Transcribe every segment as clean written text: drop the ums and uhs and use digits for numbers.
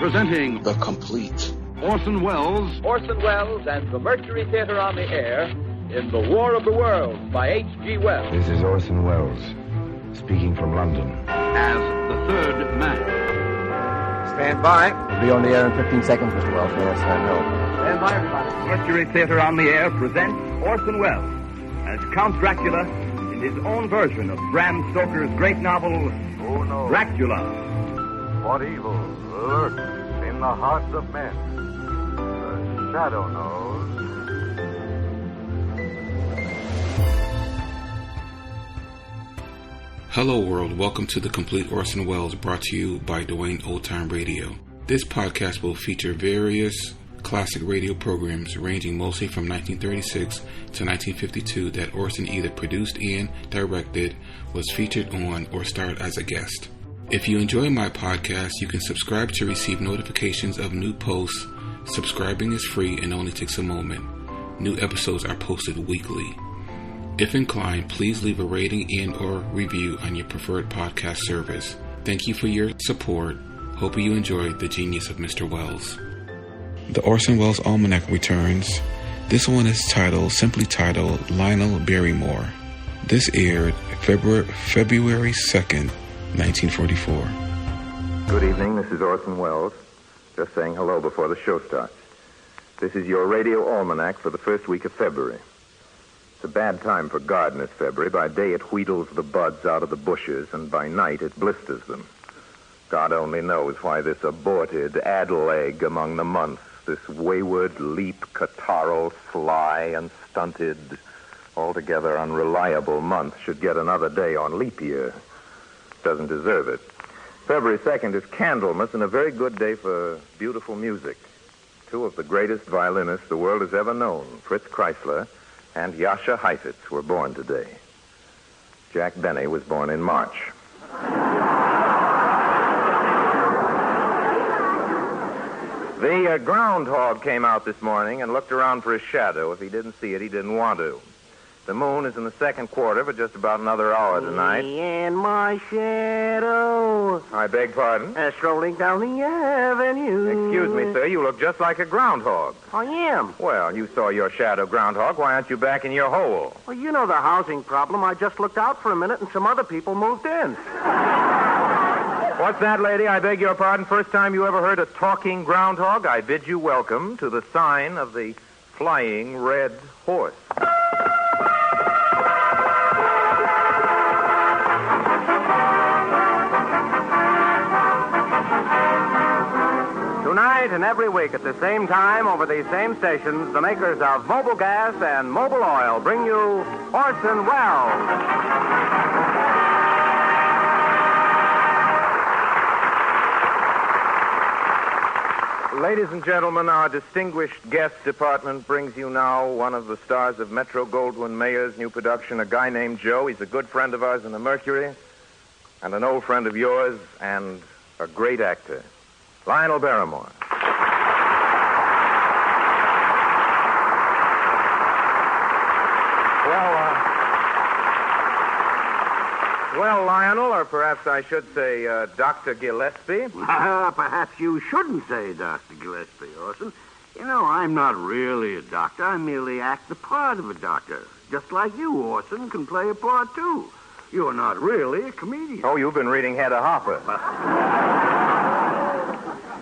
Presenting The Complete Orson Welles and the Mercury Theater on the Air in The War of the Worlds by H.G. Wells. This is Orson Welles, speaking from London. as the third man. Stand by. We'll be on the air in 15 seconds, Mr. Wells. Yes, I know. Stand by, everybody. Mercury Theater on the Air presents Orson Welles as Count Dracula in his own version of Bram Stoker's great novel, Who knows Dracula. what evil lurks in the hearts of men? The shadow knows. Hello world, welcome to The Complete Orson Welles, brought to you by Dwayne Old Time Radio. This podcast will feature various classic radio programs ranging mostly from 1936 to 1952 that Orson either produced and directed, was featured on, or starred as a guest. If you enjoy my podcast, you can subscribe to receive notifications of new posts. Subscribing is free and only takes a moment. New episodes are posted weekly. If inclined, please leave a rating and or review on your preferred podcast service. Thank you for your support. Hope you enjoyed the genius of Mr. Welles. The Orson Welles Almanac returns. This one is simply titled Lionel Barrymore. This aired February 2nd, 1944. Good evening, this is Orson Welles. Just saying hello before the show starts. This is your radio almanac for the first week of February. It's a bad time for gardeners, February. By day it wheedles the buds out of the bushes, and by night it blisters them. God only knows why this aborted addle egg among the months, this wayward, leap, catarrhal, sly, and stunted, altogether unreliable month should get another day on leap year. Doesn't deserve it. February 2nd is Candlemas and a very good day for beautiful music. Two of the greatest violinists the world has ever known, Fritz Kreisler and Jascha Heifetz, were born today. Jack Benny was born in March. The groundhog came out this morning and looked around for his shadow. If he didn't see it, he didn't want to. The moon is in the second quarter for just about another hour tonight. And my shadow. I beg pardon? Strolling down the avenue. Excuse me, sir. You look just like a groundhog. I am. Well, you saw your shadow, groundhog. Why aren't you back in your hole? Well, you know the housing problem. I just looked out for a minute and some other people moved in. What's that, lady? I beg your pardon. First time you ever heard a talking groundhog? I bid you welcome to the sign of the Flying Red Horse. Tonight and every week at the same time over these same stations, the makers of Mobile Gas and Mobile Oil bring you Orson Welles. Ladies and gentlemen, our distinguished guest department brings you now one of the stars of Metro-Goldwyn-Mayer's new production, a guy named Joe. He's a good friend of ours in the Mercury, and an old friend of yours, and a great actor. Lionel Barrymore. Well, Lionel, or perhaps I should say Dr. Gillespie. Perhaps you shouldn't say Dr. Gillespie, Orson. You know, I'm not really a doctor. I merely act the part of a doctor. Just like you, Orson, can play a part, too. You're not really a comedian. Oh, you've been reading Hedda Hopper.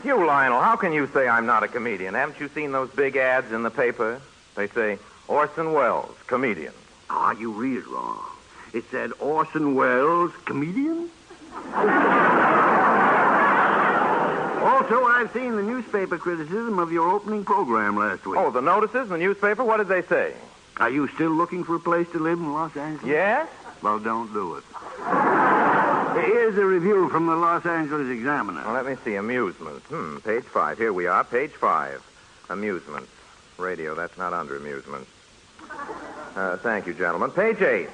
You, Lionel, how can you say I'm not a comedian? Haven't you seen those big ads in the paper? They say, Orson Welles, comedian. Ah, you read it wrong. It said Orson Welles, comedian? Also, I've seen the newspaper criticism of your opening program last week. Oh, the notices in the newspaper? What did they say? Are you still looking for a place to live in Los Angeles? Yes? Well, don't do it. Here's a review from the Los Angeles Examiner. Well, let me see. Amusement. Page 5. Here we are. Page 5. Amusement. Radio. That's not under amusement. Thank you, gentlemen. Page 8.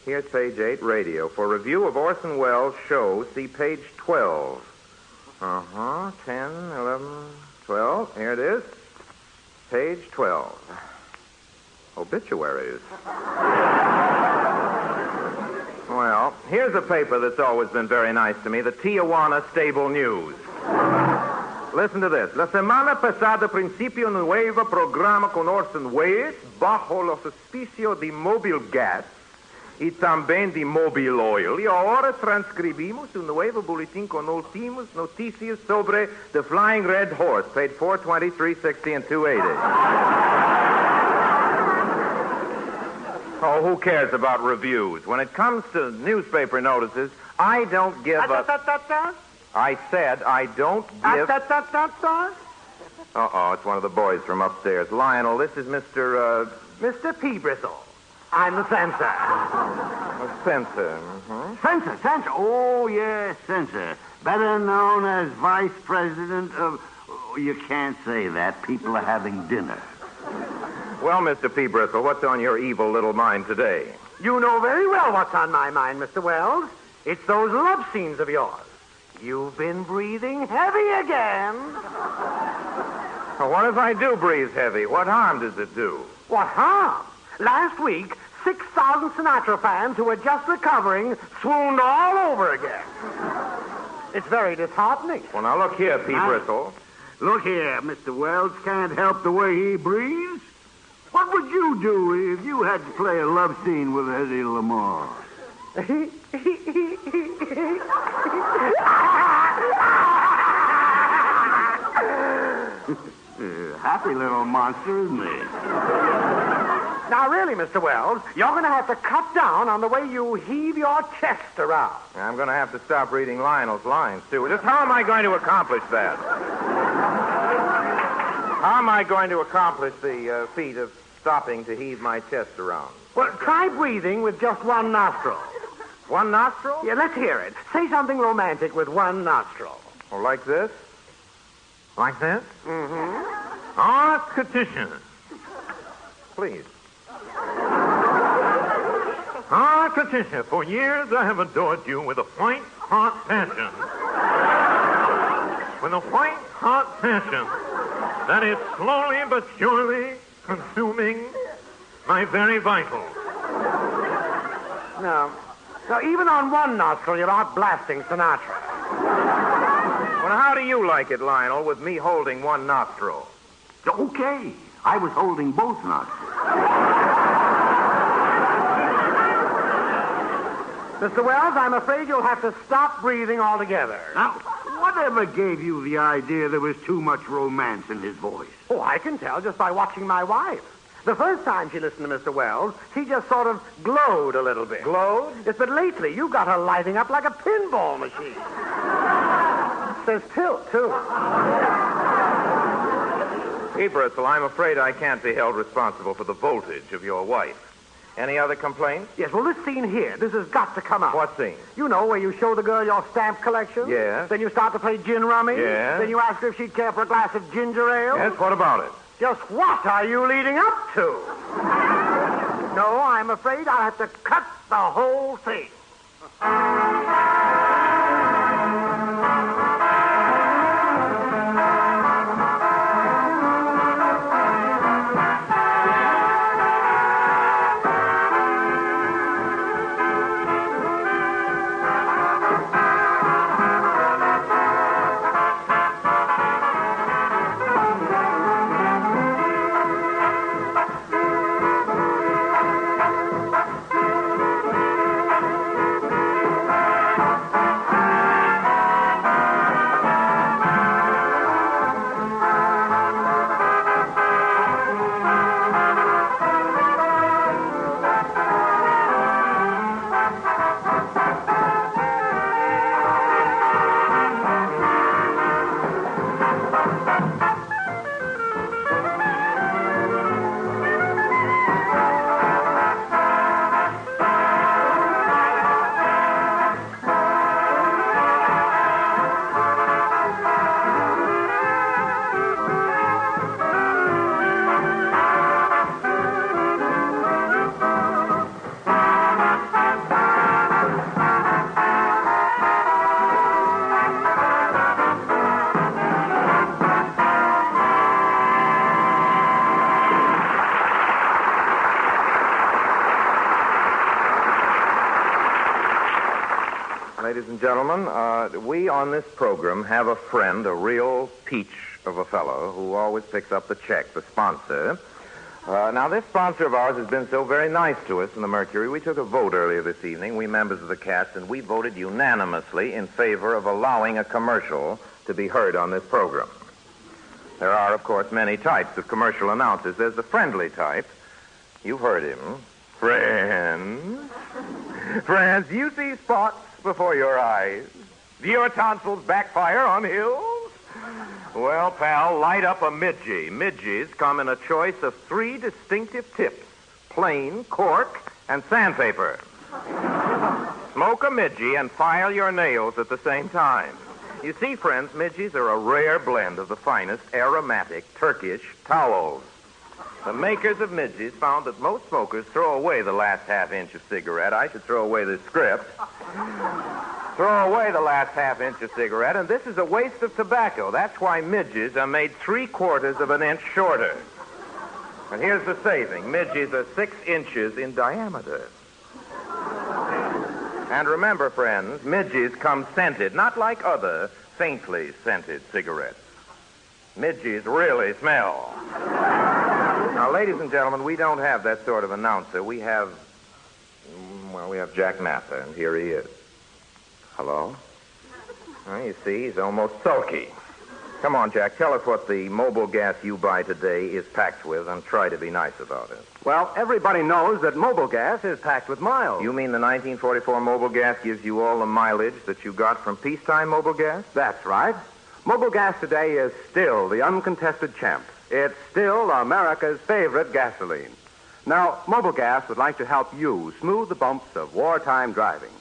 Here's page 8, radio. For review of Orson Welles' show, see page 12. 10, 11, 12. Here it is. Page 12. Obituaries. Well, here's a paper that's always been very nice to me, the Tijuana Stable News. Listen to this. La semana pasada principio un nuevo programa con Orson Welles bajo los auspicios de Mobil Gas y también de Mobil Oil. Y ahora transcribimos un nuevo boletín con últimas noticias sobre The Flying Red Horse, paid $4.20, $3.60, and $2.80. Oh, who cares about reviews? When it comes to newspaper notices, I don't give a... I said I don't give... Uh-oh, it's one of the boys from upstairs. Lionel, this is Mr. Mr. P-Bristle. I'm the censor. Censor. Censor. Oh, yes, censor. Better known as vice president of... Oh, you can't say that. People are having dinner. Well, Mr. P. Bristle, what's on your evil little mind today? You know very well what's on my mind, Mr. Wells. It's those love scenes of yours. You've been breathing heavy again. Well, what if I do breathe heavy? What harm does it do? What harm? Last week, 6,000 Sinatra fans who were just recovering swooned all over again. It's very disheartening. Well, now, look here, P. Bristle. Look here, Mr. Wells can't help the way he breathes. What would you do if you had to play a love scene with Eddie Lamar? Happy little monster, isn't he? Now, really, Mr. Wells, you're going to have to cut down on the way you heave your chest around. I'm going to have to stop reading Lionel's lines, too. Just how am I going to accomplish that? How am I going to accomplish the feat of stopping to heave my chest around? Well, try breathing with just one nostril. One nostril? Yeah, let's hear it. Say something romantic with one nostril. Or like this? Like this? Mm-hmm. Art petition. Please. Art petition. For years I have adored you with a white, hot passion. With a white, hot passion that is slowly but surely consuming my very vitals. No. So even on one nostril, you're out blasting Sinatra. Well, how do you like it, Lionel, with me holding one nostril? Okay. I was holding both nostrils. Mr. Wells, I'm afraid you'll have to stop breathing altogether. Now, whatever gave you the idea there was too much romance in his voice? Oh, I can tell just by watching my wife. The first time she listened to Mr. Wells, she just sort of glowed a little bit. Glowed? Yes, but lately you got her lighting up like a pinball machine. Says tilt, too. P. Bristle, I'm afraid I can't be held responsible for the voltage of your wife. Any other complaints? Yes, well, this scene here, this has got to come up. What scene? You know, where you show the girl your stamp collection? Yes. Then you start to play gin rummy? Yes. Then you ask her if she'd care for a glass of ginger ale? Yes, what about it? Just what are you leading up to? No, I'm afraid I'll have to cut the whole thing. Ladies and gentlemen, We on this program have a friend, a real peach of a fellow, who always picks up the check, the sponsor. Now, this sponsor of ours has been so very nice to us in the Mercury. We took a vote earlier this evening, we members of the cast, and we voted unanimously in favor of allowing a commercial to be heard on this program. There are, of course, many types of commercial announcers. There's the friendly type. You've heard him. Friends. Friends, you see spots before your eyes. Do your tonsils backfire on hills? Well, pal, light up a Midgie. Midgies come in a choice of 3 distinctive tips: plain, cork, and sandpaper. Smoke a Midgie and file your nails at the same time. You see, friends, Midgies are a rare blend of the finest aromatic Turkish towels. The makers of Midgies found that most smokers throw away the last half-inch of cigarette. I should throw away this script. Throw away the last half-inch of cigarette, and this is a waste of tobacco. That's why Midgies are made 3/4 of an inch shorter. And here's the saving. Midgies are 6 inches in diameter. And remember, friends, Midgies come scented, not like other faintly scented cigarettes. Midgies really smell. Now, ladies and gentlemen, we don't have that sort of announcer. We have Jack Mather, and here he is. Hello? Well, you see, he's almost sulky. Come on, Jack, tell us what the mobile gas you buy today is packed with, and try to be nice about it. Well, everybody knows that mobile gas is packed with miles. You mean the 1944 mobile gas gives you all the mileage that you got from peacetime mobile gas? That's right. Mobile gas today is still the uncontested champ. It's still America's favorite gasoline. Now, mobile gas would like to help you smooth the bumps of wartime driving.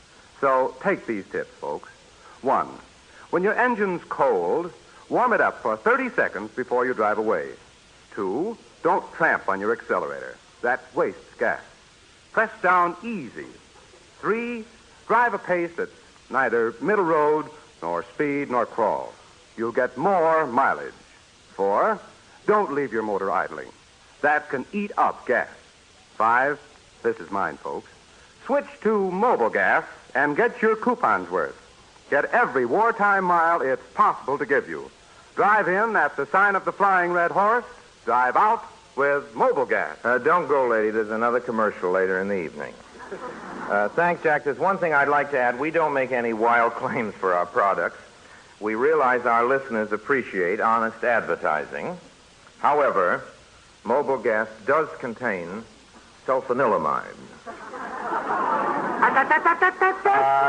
So take these tips, folks. 1, when your engine's cold, warm it up for 30 seconds before you drive away. 2, don't tramp on your accelerator. That wastes gas. Press down easy. 3, drive a pace that's neither middle road nor speed nor crawl. You'll get more mileage. 4, don't leave your motor idling. That can eat up gas. 5, this is mine, folks. Switch to mobile gas and get your coupons worth. Get every wartime mile it's possible to give you. Drive in at the sign of the Flying Red Horse. Drive out with mobile gas. Don't go, lady. There's another commercial later in the evening. Thanks, Jack. There's one thing I'd like to add. We don't make any wild claims for our products. We realize our listeners appreciate honest advertising. However, mobile gas does contain sulfanilamide.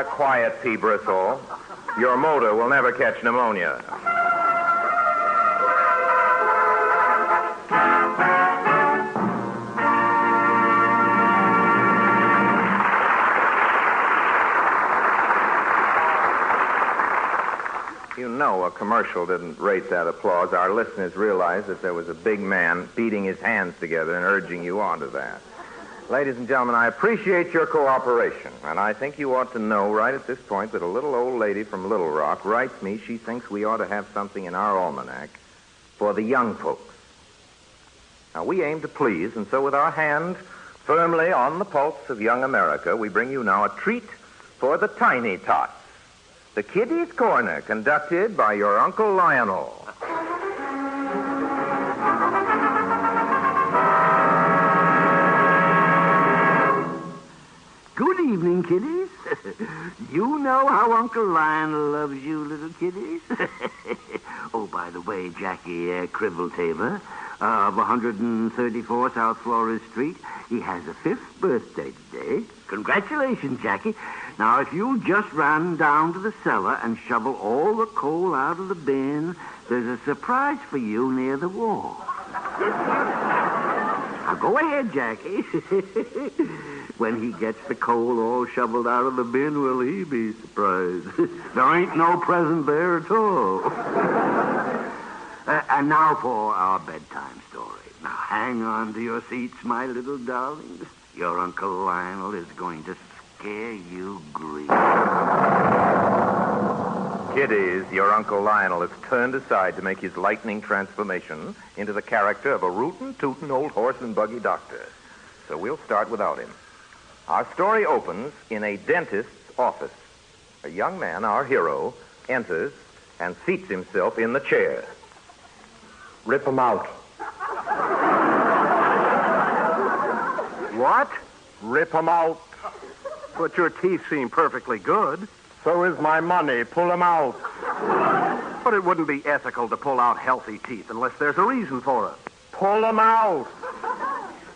Quiet, Pea Bristle. Your motor will never catch pneumonia. You know a commercial didn't rate that applause. Our listeners realized that there was a big man beating his hands together and urging you on to that. Ladies and gentlemen, I appreciate your cooperation, and I think you ought to know right at this point that a little old lady from Little Rock writes me she thinks we ought to have something in our almanac for the young folks. Now, we aim to please, and so with our hand firmly on the pulse of young America, we bring you now a treat for the tiny tots. The Kiddies' Corner, conducted by your Uncle Lionel. Good evening, kiddies. You know how Uncle Lionel loves you, little kiddies. Oh, by the way, Jackie Criveltaver of 134 South Flores Street, he has a 5th birthday today. Congratulations, Jackie. Now, if you just run down to the cellar and shovel all the coal out of the bin, there's a surprise for you near the wall. Now, go ahead, Jackie. When he gets the coal all shoveled out of the bin, will he be surprised? There ain't no present there at all. And now for our bedtime story. Now, hang on to your seats, my little darlings. Your Uncle Lionel is going to scare you green. Kiddies, your Uncle Lionel is turned aside to make his lightning transformation into the character of a rootin'-tootin' old horse and buggy doctor. So we'll start without him. Our story opens in a dentist's office. A young man, our hero, enters and seats himself in the chair. Rip him out. What? Rip 'em out. But your teeth seem perfectly good. So is my money. Pull him out. But it wouldn't be ethical to pull out healthy teeth unless there's a reason for it. Pull him out.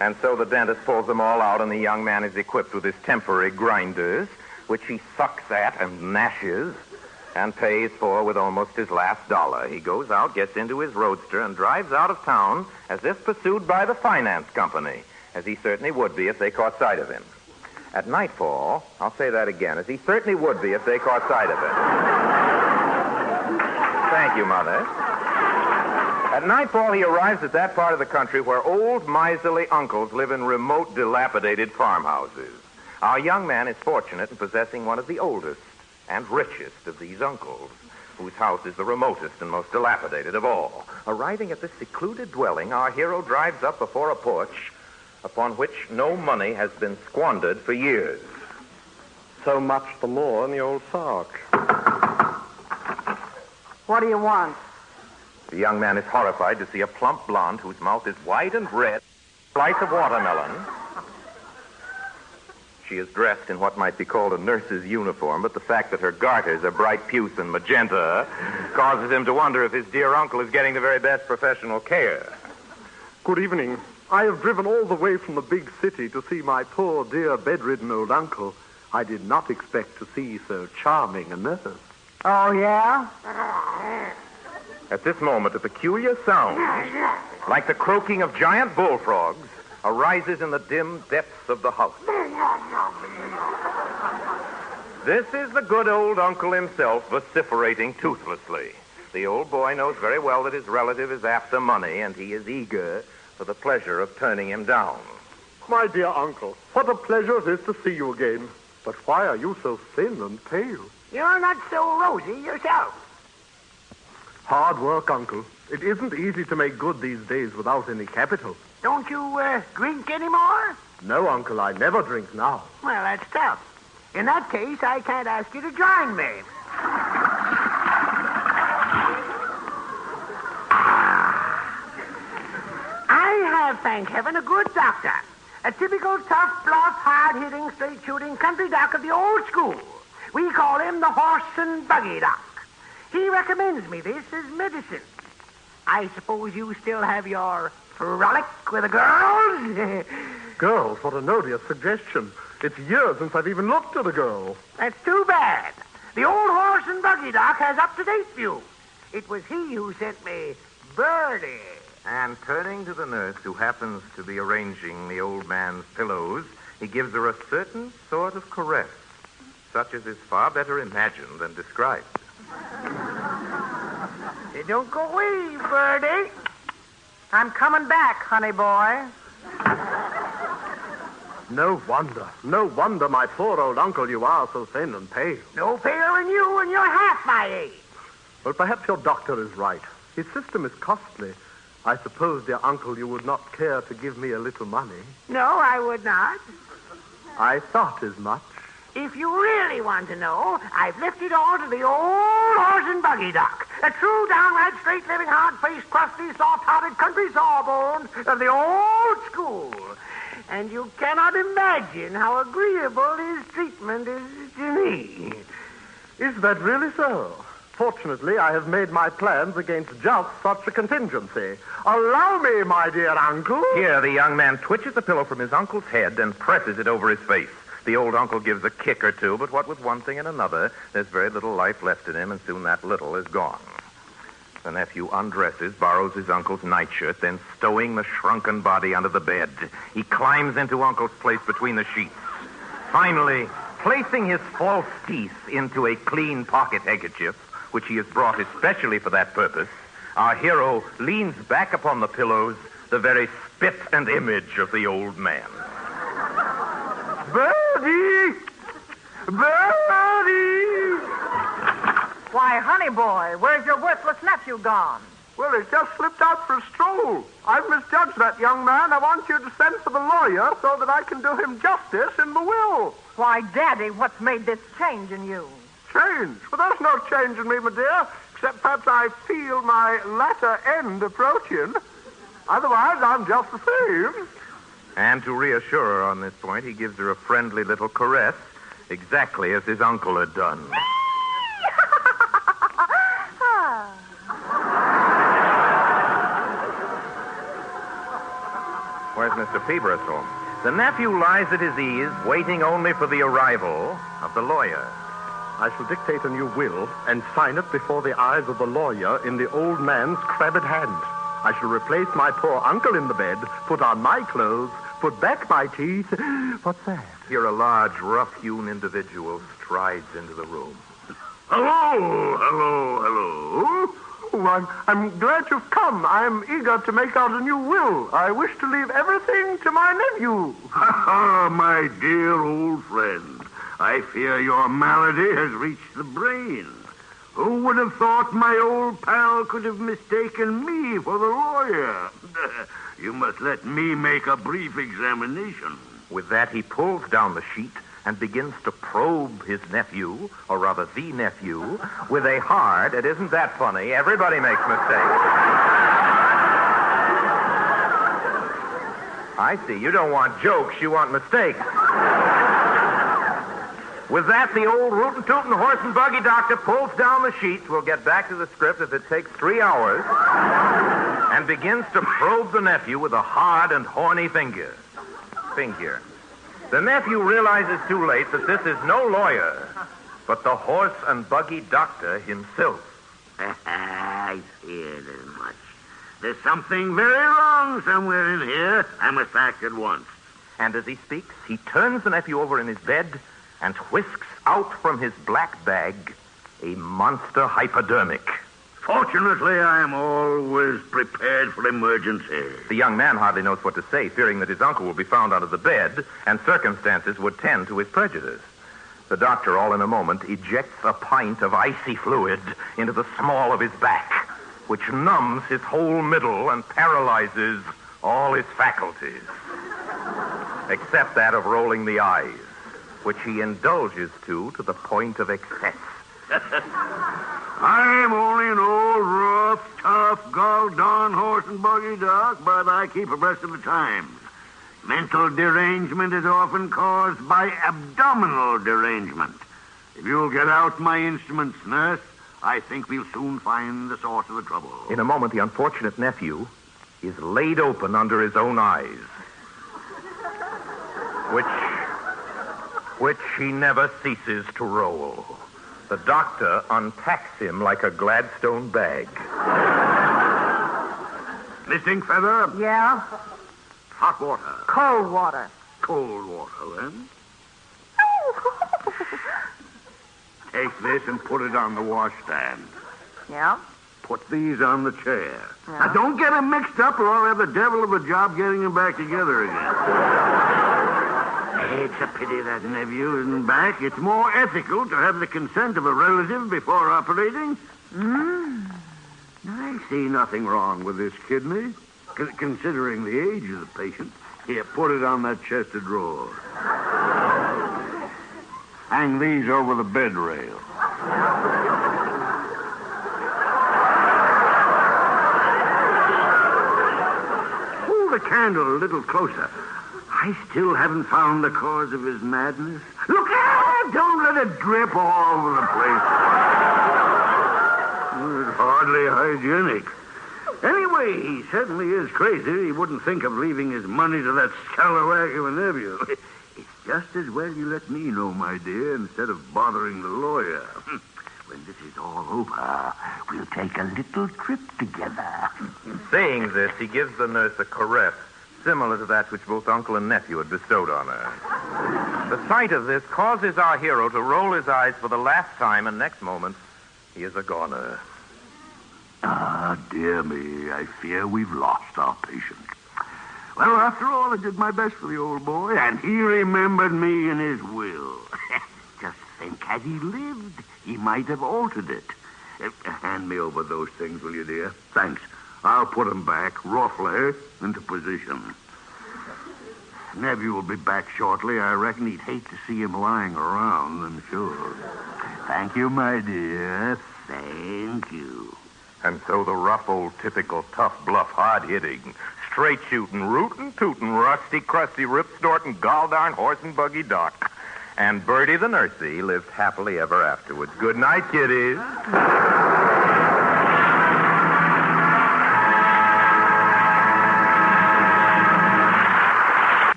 And so the dentist pulls them all out, and the young man is equipped with his temporary grinders, which he sucks at and gnashes and pays for with almost his last dollar. He goes out, gets into his roadster, and drives out of town as if pursued by the finance company, as he certainly would be if they caught sight of him. At nightfall, I'll say that again, as he certainly would be if they caught sight of him. Thank you, Mother. At nightfall, he arrives at that part of the country where old, miserly uncles live in remote, dilapidated farmhouses. Our young man is fortunate in possessing one of the oldest and richest of these uncles, whose house is the remotest and most dilapidated of all. Arriving at this secluded dwelling, our hero drives up before a porch upon which no money has been squandered for years. So much the more in the old sock. What do you want? The young man is horrified to see a plump blonde whose mouth is wide and red, a slice of watermelon. She is dressed in what might be called a nurse's uniform, but the fact that her garters are bright puce and magenta causes him to wonder if his dear uncle is getting the very best professional care. Good evening. I have driven all the way from the big city to see my poor, dear, bedridden old uncle. I did not expect to see so charming a nurse. Oh, yeah? At this moment, a peculiar sound, like the croaking of giant bullfrogs, arises in the dim depths of the house. This is the good old uncle himself vociferating toothlessly. The old boy knows very well that his relative is after money, and he is eager for the pleasure of turning him down. My dear uncle, what a pleasure it is to see you again. But why are you so thin and pale? You're not so rosy yourself. Hard work, uncle. It isn't easy to make good these days without any capital. Don't you drink anymore? No, uncle, I never drink now. Well, that's tough. In that case, I can't ask you to join me. I have, thank heaven, a good doctor. A typical tough, bluff, hard-hitting, straight-shooting country doc of the old school. We call him the horse and buggy doc. He recommends me this as medicine. I suppose you still have your frolic with the girls? Girls? What an odious suggestion. It's years since I've even looked at a girl. That's too bad. The old horse and buggy doc has up-to-date view. It was he who sent me Birdie. And turning to the nurse, who happens to be arranging the old man's pillows, he gives her a certain sort of caress, such as is far better imagined than described. You don't go away, Birdie. I'm coming back, honey boy. No wonder, my poor old uncle, you are so thin and pale. No paler than you, and you're half my age. Well, perhaps your doctor is right. His system is costly. I suppose, dear uncle, you would not care to give me a little money. No, I would not. I thought as much. If you really want to know, I've lifted all to the old horse and buggy doc. A true, downright, straight-living, hard-faced, crusty, soft-hearted country sawbones of the old school. And you cannot imagine how agreeable his treatment is to me. Is that really so? Fortunately, I have made my plans against just such a contingency. Allow me, my dear uncle. Here, the young man twitches the pillow from his uncle's head and presses it over his face. The old uncle gives a kick or two, but what with one thing and another, there's very little life left in him, and soon that little is gone. The nephew undresses, borrows his uncle's nightshirt, then stowing the shrunken body under the bed, he climbs into uncle's place between the sheets. Finally, placing his false teeth into a clean pocket handkerchief, which he has brought especially for that purpose, our hero leans back upon the pillows, the very spit and image of the old man. Birdie! Birdie! Why, honey boy, where's your worthless nephew gone? Well, he's just slipped out for a stroll. I've misjudged that young man. I want you to send for the lawyer so that I can do him justice in the will. Why, Daddy, what's made this change in you? Change? Well, there's no change in me, my dear, except perhaps I feel my latter end approaching. Otherwise, I'm just the same. And to reassure her on this point, he gives her a friendly little caress, exactly as his uncle had done. Where's Mr. Peabristle? The nephew lies at his ease, waiting only for the arrival of the lawyer. I shall dictate a new will and sign it before the eyes of the lawyer in the old man's crabbed hand. I shall replace my poor uncle in the bed, put on my clothes, put back my teeth. What's that? Here a large, rough-hewn individual strides into the room. Hello. Oh, I'm glad you've come. I'm eager to make out a new will. I wish to leave everything to my nephew. My dear old friend, I fear your malady has reached the brain. Who would have thought my old pal could have mistaken me for the lawyer? You must let me make a brief examination. With that, he pulls down the sheet and begins to probe his nephew, or rather the nephew, with a hard... It isn't that funny. Everybody makes mistakes. I see. You don't want jokes. You want mistakes. With that, the old rootin'-tootin' horse and buggy doctor pulls down the sheets. We'll get back to the script if it takes 3 hours. And begins to probe the nephew with a hard and horny finger. The nephew realizes too late that this is no lawyer, but the horse and buggy doctor himself. I feared as much. There's something very wrong somewhere in here. I must act at once. And as he speaks, he turns the nephew over in his bed and whisks out from his black bag a monster hypodermic. Fortunately, I am always prepared for emergencies. The young man hardly knows what to say, fearing that his uncle will be found under the bed, and circumstances would tend to his prejudice. The doctor, all in a moment, ejects a pint of icy fluid into the small of his back, which numbs his whole middle and paralyzes all his faculties, except that of rolling the eyes, which he indulges to the point of excess. I'm only an old, rough, tough, gall-darn horse and buggy, Doc, but I keep abreast of the times. Mental derangement is often caused by abdominal derangement. If you'll get out my instruments, nurse, I think we'll soon find the source of the trouble. In a moment, the unfortunate nephew is laid open under his own eyes, which he never ceases to roll. The doctor unpacks him like a Gladstone bag. Miss Inkfeather? Yeah? Hot water. Cold water. Cold water, then. Take this and put it on the washstand. Yeah? Put these on the chair. Yeah. Now, don't get them mixed up or I'll have the devil of a job getting them back together again. It's a pity that nephew isn't back. It's more ethical to have the consent of a relative before operating. I see nothing wrong with this kidney, considering the age of the patient. Here, put it on that chest of drawers. Hang these over the bed rail. Hold the candle a little closer. I still haven't found the cause of his madness. Look out! Don't let it drip all over the place. It's hardly hygienic. Anyway, he certainly is crazy. He wouldn't think of leaving his money to that scalawag of a nephew. It's just as well you let me know, my dear, instead of bothering the lawyer. When this is all over, we'll take a little trip together. Saying this, he gives the nurse a caress similar to that which both uncle and nephew had bestowed on her. The sight of this causes our hero to roll his eyes for the last time, and next moment, he is a goner. Ah, dear me, I fear we've lost our patient. Well, after all, I did my best for the old boy, and he remembered me in his will. Just think, had he lived, he might have altered it. Hand me over those things, will you, dear? Thanks. I'll put him back, roughly, into position. Nephew will be back shortly. I reckon he'd hate to see him lying around, I'm sure. Thank you, my dear. Thank you. And so the rough, old, typical, tough, bluff, hard-hitting, straight-shooting, rootin'-tootin', rusty-crusty, rip-snorting, gall-darn horse and buggy doc. And Bertie the nursey lived happily ever afterwards. Good night, kiddies.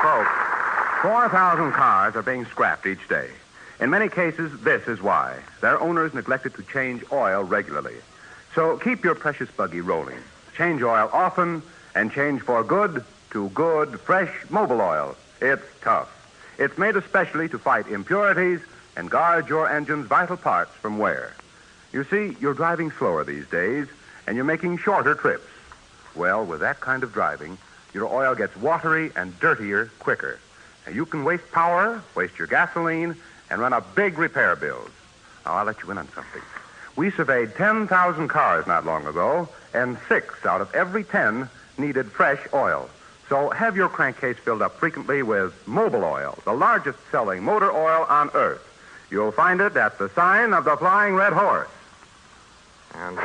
Folks, 4,000 cars are being scrapped each day. In many cases, this is why. Their owners neglected to change oil regularly. So keep your precious buggy rolling. Change oil often, and change for good to good, fresh Mobil oil. It's tough. It's made especially to fight impurities and guard your engine's vital parts from wear. You see, you're driving slower these days, and you're making shorter trips. Well, with that kind of driving, your oil gets watery and dirtier quicker. And you can waste power, waste your gasoline, and run up big repair bills. Now, I'll let you in on something. We surveyed 10,000 cars not long ago, and 6 out of every 10 needed fresh oil. So have your crankcase filled up frequently with Mobil oil, the largest selling motor oil on Earth. You'll find it at the sign of the Flying Red Horse. And,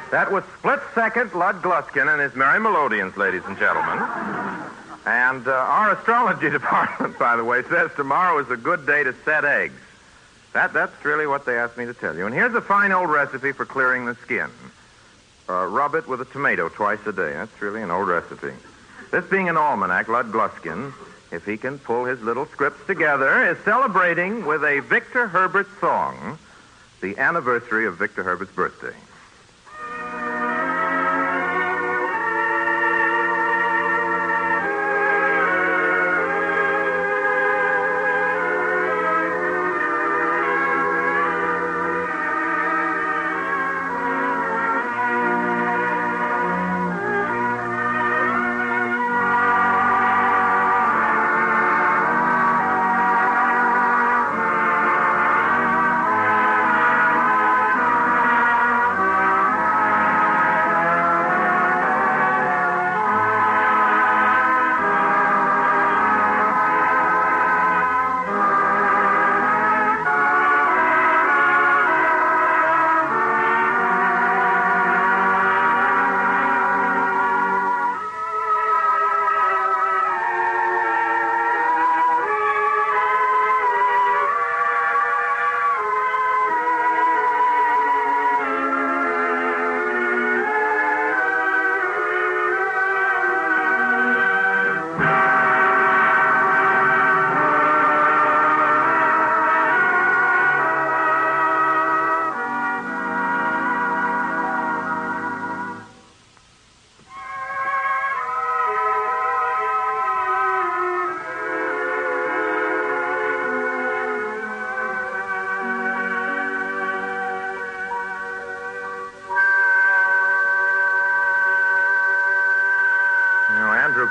That was Split Second Lud Gluskin and his Merry Melodians, ladies and gentlemen. And our astrology department, by the way, says tomorrow is a good day to set eggs. That's really what they asked me to tell you. And here's a fine old recipe for clearing the skin. Rub it with a tomato twice a day. That's really an old recipe. This being an almanac, Lud Gluskin, if he can pull his little scripts together, is celebrating with a Victor Herbert song the anniversary of Victor Herbert's birthday.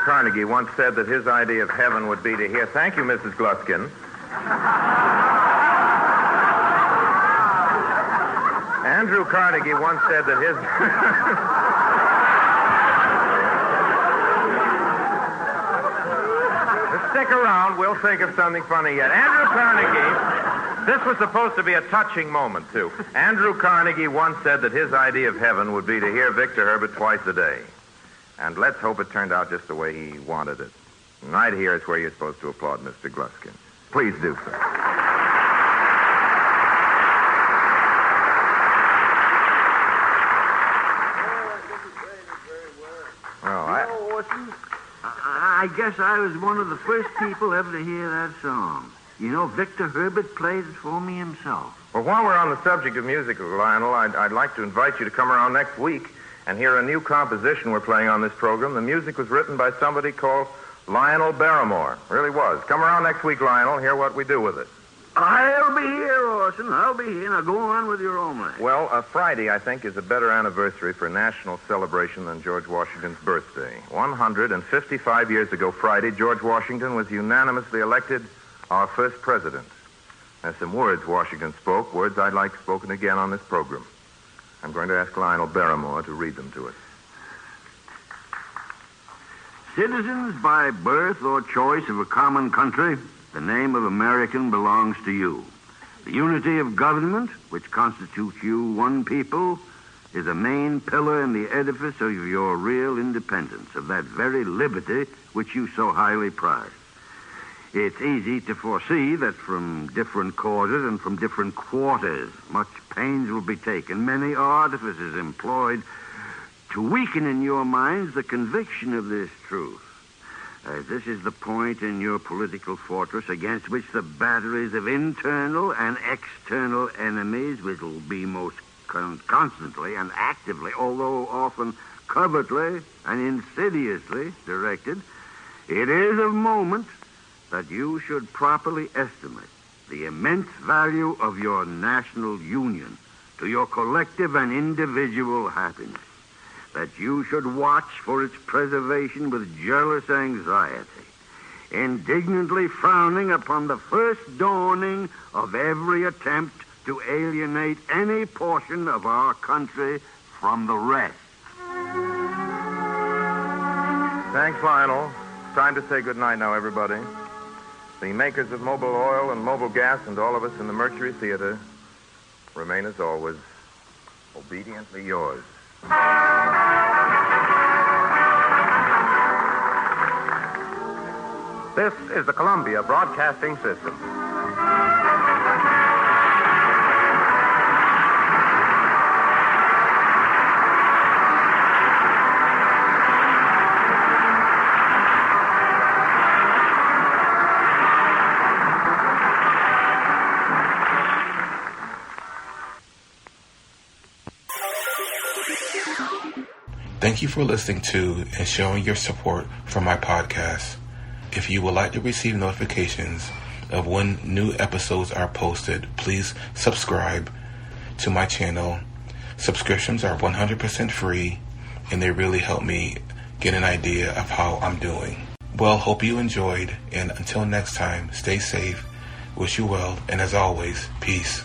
Carnegie once said that his idea of heaven would be to hear, thank you, Mrs. Gluskin. Andrew Carnegie once said that his... Stick around, we'll think of something funny yet. Andrew Carnegie, this was supposed to be a touching moment, too. Andrew Carnegie once said that his idea of heaven would be to hear Victor Herbert twice a day. And let's hope it turned out just the way he wanted it. And right here is where you're supposed to applaud Mr. Gluskin. Please do so. Well, Orson, I guess I was one of the first people ever to hear that song. You know, Victor Herbert played it for me himself. Well, while we're on the subject of music, Lionel, I'd like to invite you to come around next week and hear a new composition we're playing on this program. The music was written by somebody called Lionel Barrymore. Really was. Come around next week, Lionel, hear what we do with it. I'll be here, Orson. I'll be here. Now go on with your almanac. Well, Friday, I think, is a better anniversary for national celebration than George Washington's birthday. 155 years ago Friday, George Washington was unanimously elected our first president. There's some words Washington spoke, words I'd like spoken again on this program. I'm going to ask Lionel Barrymore to read them to us. Citizens by birth or choice of a common country, the name of American belongs to you. The unity of government, which constitutes you one people, is a main pillar in the edifice of your real independence, of that very liberty which you so highly prize. It's easy to foresee that from different causes and from different quarters, much pains will be taken, many artifices employed to weaken in your minds the conviction of this truth. This is the point in your political fortress against which the batteries of internal and external enemies, which will be most constantly and actively, although often covertly and insidiously directed, it is of moment that you should properly estimate the immense value of your national union to your collective and individual happiness, that you should watch for its preservation with jealous anxiety, indignantly frowning upon the first dawning of every attempt to alienate any portion of our country from the rest. Thanks, Lionel. It's time to say goodnight now, everybody. The makers of Mobil Oil and Mobil Gas and all of us in the Mercury Theater remain, as always, obediently yours. This is the Columbia Broadcasting System. Thank you for listening to and showing your support for my podcast. If you would like to receive notifications of when new episodes are posted, please subscribe to my channel. Subscriptions are 100% free, and they really help me get an idea of how I'm doing. Well, hope you enjoyed, and until next time, stay safe, wish you well, and as always, peace.